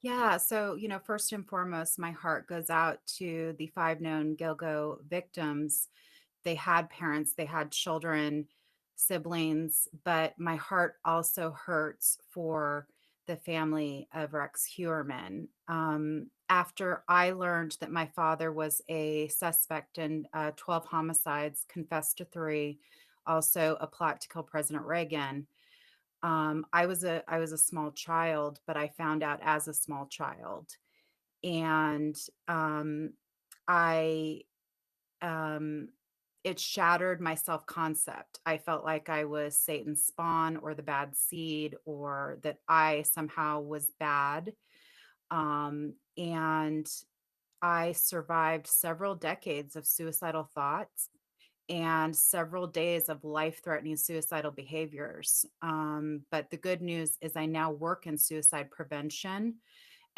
Yeah, so, first and foremost, my heart goes out to the 5 known Gilgo victims. They had parents, they had children, siblings, but my heart also hurts for the family of Rex Heuermann. After I learned that my father was a suspect in 12 homicides, confessed to 3, also a plot to kill President Reagan. I was a small child, but I found out as a small child, and um, I um, it shattered my self concept. I felt like I was Satan's spawn or the bad seed, or that I somehow was bad. And I survived several decades of suicidal thoughts and several days of life threatening suicidal behaviors. But the good news is I now work in suicide prevention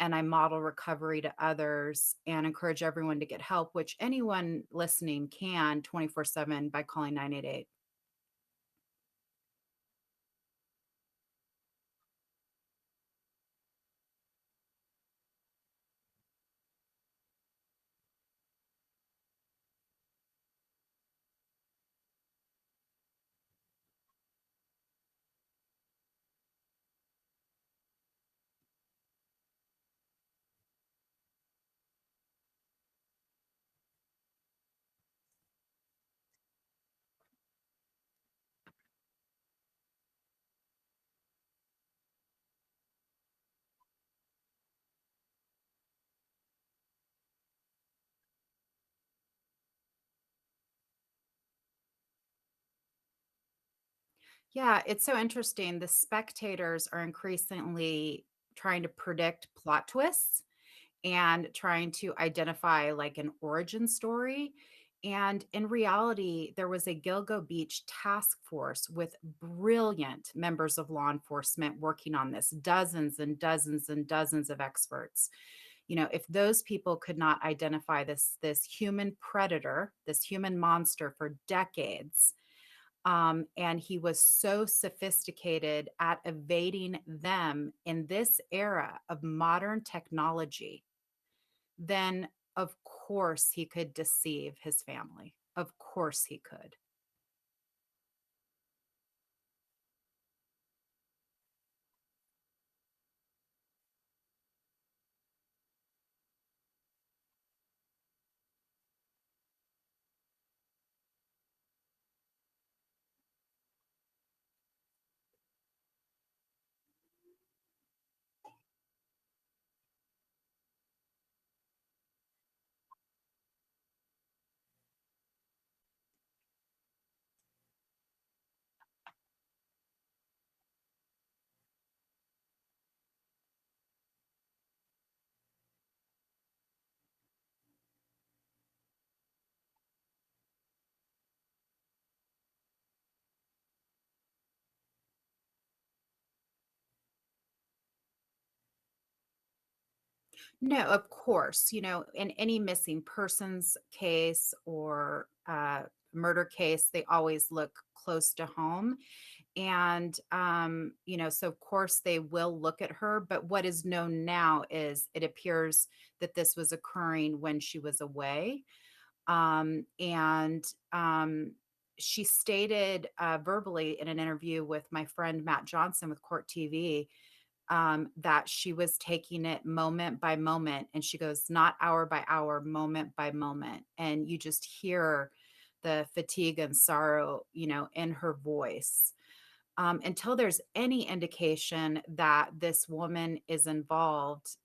and I model recovery to others and encourage everyone to get help, which anyone listening can 24/7 by calling 988. Yeah, it's so interesting. The spectators are increasingly trying to predict plot twists and trying to identify like an origin story. And in reality, there was a Gilgo Beach task force with brilliant members of law enforcement working on this, dozens and dozens and dozens of experts. If those people could not identify this human predator, this human monster for decades, and he was so sophisticated at evading them in this era of modern technology, then of course he could deceive his family. Of course he could. No, of course, in any missing persons case or murder case, they always look close to home. And, so of course they will look at her. But what is known now is it appears that this was occurring when she was away. And she stated verbally in an interview with my friend Matt Johnson with Court TV, that she was taking it moment by moment. And she goes, not hour by hour, moment by moment. And you just hear the fatigue and sorrow, in her voice. Until there's any indication that this woman is involved,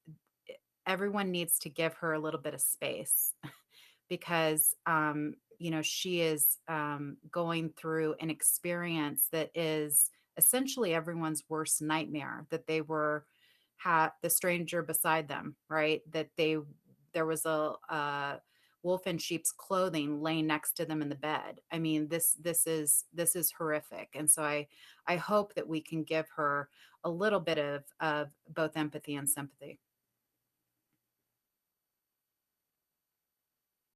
everyone needs to give her a little bit of space because, she is going through an experience that is essentially everyone's worst nightmare, that they were had the stranger beside them, right? That there was a wolf in sheep's clothing laying next to them in the bed. I mean, this is horrific. And so I hope that we can give her a little bit of both empathy and sympathy.